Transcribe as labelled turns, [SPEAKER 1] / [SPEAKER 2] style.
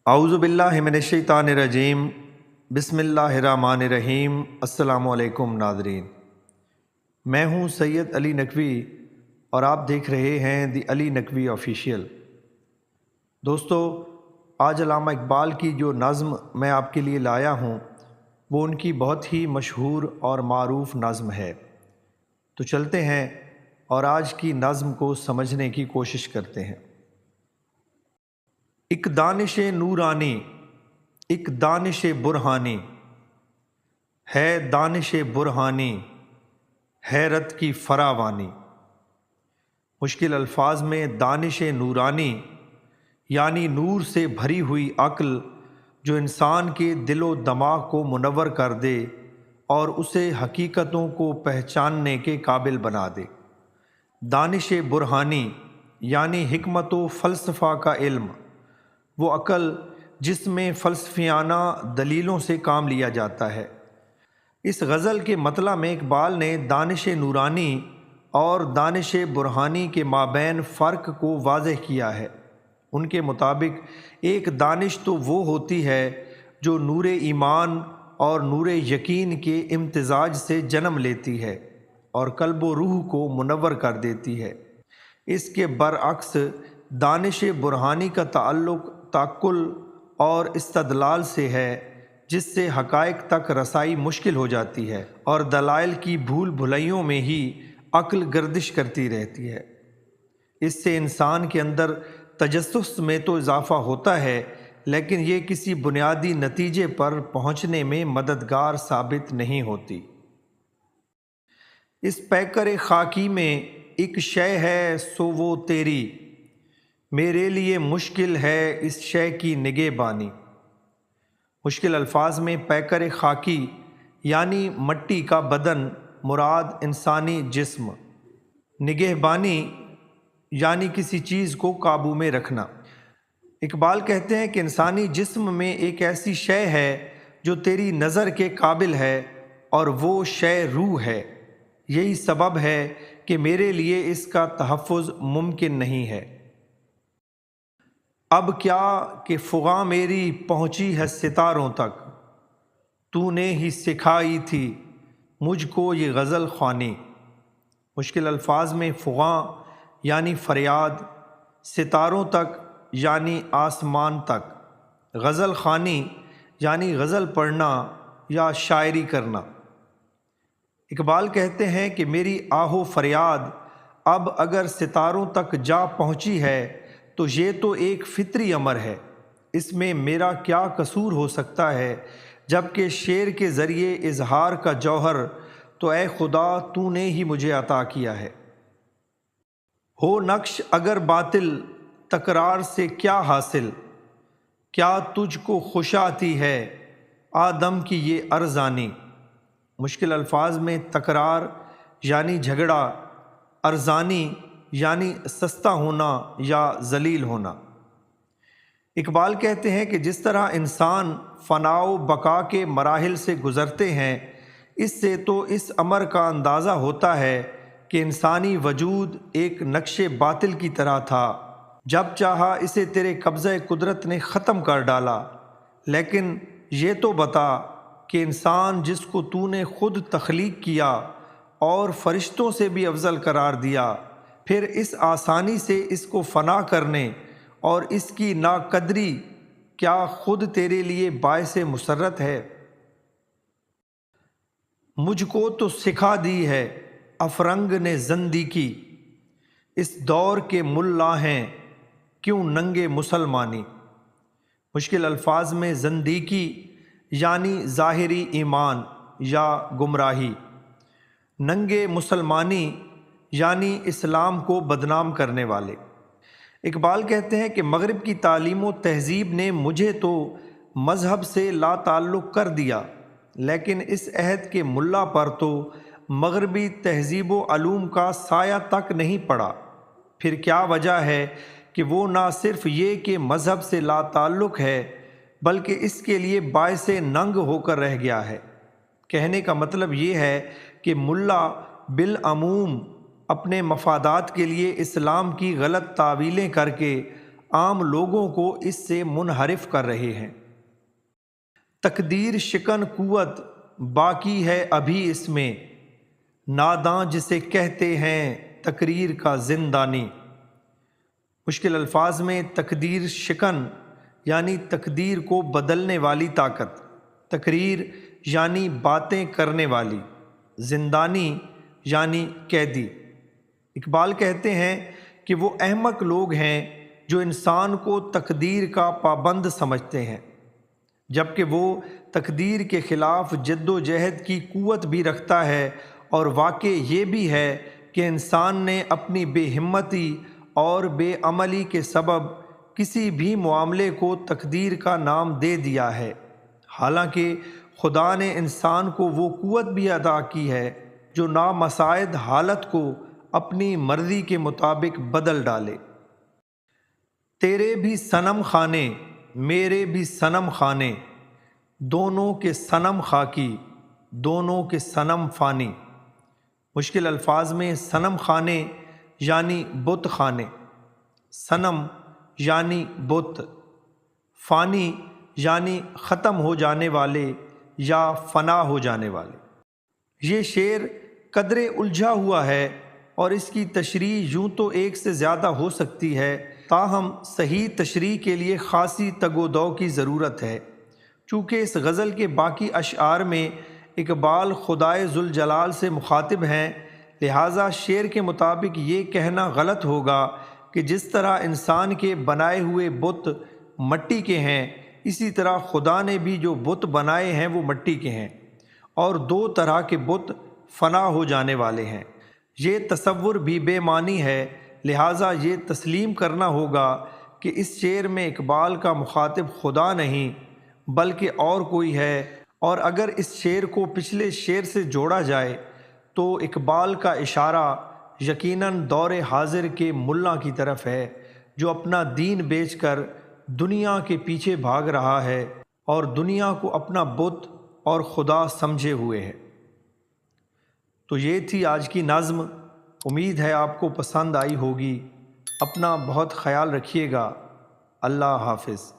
[SPEAKER 1] اعوذ باللہ من الشیطان الرجیم، بسم اللہ الرحمن الرحیم۔ السلام علیکم ناظرین، میں ہوں سید علی نقوی اور آپ دیکھ رہے ہیں دی علی نقوی آفیشیل۔ دوستو، آج علامہ اقبال کی جو نظم میں آپ کے لیے لایا ہوں وہ ان کی بہت ہی مشہور اور معروف نظم ہے۔ تو چلتے ہیں اور آج کی نظم کو سمجھنے کی کوشش کرتے ہیں۔ ایک دانش نورانی، ایک دانش برہانی، ہے دانش برہانی حیرت کی فراوانی۔ مشکل الفاظ میں دانش نورانی یعنی نور سے بھری ہوئی عقل جو انسان کے دل و دماغ کو منور کر دے اور اسے حقیقتوں کو پہچاننے کے قابل بنا دے۔ دانش برہانی یعنی حکمت و فلسفہ کا علم، وہ عقل جس میں فلسفیانہ دلیلوں سے کام لیا جاتا ہے۔ اس غزل کے مطلع میں اقبال نے دانش نورانی اور دانش برہانی کے مابین فرق کو واضح کیا ہے۔ ان کے مطابق ایک دانش تو وہ ہوتی ہے جو نور ایمان اور نور یقین کے امتزاج سے جنم لیتی ہے اور قلب و روح کو منور کر دیتی ہے۔ اس کے برعکس دانش برہانی کا تعلق تعقل اور استدلال سے ہے، جس سے حقائق تک رسائی مشکل ہو جاتی ہے اور دلائل کی بھول بھلائیوں میں ہی عقل گردش کرتی رہتی ہے۔ اس سے انسان کے اندر تجسس میں تو اضافہ ہوتا ہے، لیکن یہ کسی بنیادی نتیجے پر پہنچنے میں مددگار ثابت نہیں ہوتی۔ اس پیکر خاکی میں ایک شے ہے سو وہ تیری، میرے لیے مشکل ہے اس شے کی نگہبانی۔ مشکل الفاظ میں پیکر خاکی یعنی مٹی کا بدن مراد انسانی جسم، نگہبانی یعنی کسی چیز کو قابو میں رکھنا۔ اقبال کہتے ہیں کہ انسانی جسم میں ایک ایسی شے ہے جو تیری نظر کے قابل ہے اور وہ شے روح ہے۔ یہی سبب ہے کہ میرے لیے اس کا تحفظ ممکن نہیں ہے۔ اب کیا کہ فغاں میری پہنچی ہے ستاروں تک، تو نے ہی سکھائی تھی مجھ کو یہ غزل خوانی۔ مشکل الفاظ میں فغاں یعنی فریاد، ستاروں تک یعنی آسمان تک، غزل خوانی یعنی غزل پڑھنا یا شاعری کرنا۔ اقبال کہتے ہیں کہ میری آہ و فریاد اب اگر ستاروں تک جا پہنچی ہے تو یہ تو ایک فطری امر ہے، اس میں میرا کیا قصور ہو سکتا ہے، جبکہ شعر کے ذریعے اظہار کا جوہر تو اے خدا تو نے ہی مجھے عطا کیا ہے۔ ہو نقش اگر باطل تکرار سے کیا حاصل، کیا تجھ کو خوش آتی ہے آدم کی یہ ارزانی۔ مشکل الفاظ میں تکرار یعنی جھگڑا، ارزانی یعنی سستا ہونا یا ذلیل ہونا۔ اقبال کہتے ہیں کہ جس طرح انسان فنا و بقا کے مراحل سے گزرتے ہیں، اس سے تو اس امر کا اندازہ ہوتا ہے کہ انسانی وجود ایک نقش باطل کی طرح تھا، جب چاہا اسے تیرے قبضہ قدرت نے ختم کر ڈالا۔ لیکن یہ تو بتا کہ انسان جس کو تو نے خود تخلیق کیا اور فرشتوں سے بھی افضل قرار دیا، پھر اس آسانی سے اس کو فنا کرنے اور اس کی ناقدری کیا خود تیرے لیے باعث مسرت ہے؟ مجھ کو تو سکھا دی ہے افرنگ نے زندیقی، اس دور کے ملا ہیں کیوں ننگے مسلمانی۔ مشکل الفاظ میں زندیقی یعنی ظاہری ایمان یا گمراہی، ننگے مسلمانی یعنی اسلام کو بدنام کرنے والے۔ اقبال کہتے ہیں کہ مغرب کی تعلیم و تہذیب نے مجھے تو مذہب سے لا تعلق کر دیا، لیکن اس عہد کے ملا پر تو مغربی تہذیب و علوم کا سایہ تک نہیں پڑا۔ پھر کیا وجہ ہے کہ وہ نہ صرف یہ کہ مذہب سے لا تعلق ہے بلکہ اس کے لیے باعث ننگ ہو کر رہ گیا ہے۔ کہنے کا مطلب یہ ہے کہ ملا بالعموم اپنے مفادات کے لیے اسلام کی غلط تعویلیں کر کے عام لوگوں کو اس سے منحرف کر رہے ہیں۔ تقدیر شکن قوت باقی ہے ابھی اس میں، ناداں جسے کہتے ہیں تقریر کا زندانی۔ مشکل الفاظ میں تقدیر شکن یعنی تقدیر کو بدلنے والی طاقت، تقریر یعنی باتیں کرنے والی، زندانی یعنی قیدی۔ اقبال کہتے ہیں کہ وہ احمق لوگ ہیں جو انسان کو تقدیر کا پابند سمجھتے ہیں، جبکہ وہ تقدیر کے خلاف جد و جہد کی قوت بھی رکھتا ہے، اور واقع یہ بھی ہے کہ انسان نے اپنی بے ہمتی اور بے عملی کے سبب کسی بھی معاملے کو تقدیر کا نام دے دیا ہے، حالانکہ خدا نے انسان کو وہ قوت بھی عطا کی ہے جو نامساعد حالت کو اپنی مرضی کے مطابق بدل ڈالے۔ تیرے بھی صنم خانے میرے بھی صنم خانے، دونوں کے صنم خاکی دونوں کے صنم فانی۔ مشکل الفاظ میں صنم خانے یعنی بت خانے، صنم یعنی بت، فانی یعنی ختم ہو جانے والے یا فنا ہو جانے والے۔ یہ شعر قدرے الجھا ہوا ہے اور اس کی تشریح یوں تو ایک سے زیادہ ہو سکتی ہے، تاہم صحیح تشریح کے لیے خاصی تگ و دو کی ضرورت ہے۔ چونکہ اس غزل کے باقی اشعار میں اقبال خدائے ذوالجلال سے مخاطب ہیں، لہٰذا شعر کے مطابق یہ کہنا غلط ہوگا کہ جس طرح انسان کے بنائے ہوئے بت مٹی کے ہیں، اسی طرح خدا نے بھی جو بت بنائے ہیں وہ مٹی کے ہیں، اور دو طرح کے بت فنا ہو جانے والے ہیں۔ یہ تصور بھی بے معنی ہے، لہٰذا یہ تسلیم کرنا ہوگا کہ اس شعر میں اقبال کا مخاطب خدا نہیں بلکہ اور کوئی ہے، اور اگر اس شعر کو پچھلے شعر سے جوڑا جائے تو اقبال کا اشارہ یقیناً دور حاضر کے ملا کی طرف ہے جو اپنا دین بیچ کر دنیا کے پیچھے بھاگ رہا ہے اور دنیا کو اپنا بت اور خدا سمجھے ہوئے ہے۔ تو یہ تھی آج کی نظم، امید ہے آپ کو پسند آئی ہوگی۔ اپنا بہت خیال رکھیے گا۔ اللہ حافظ۔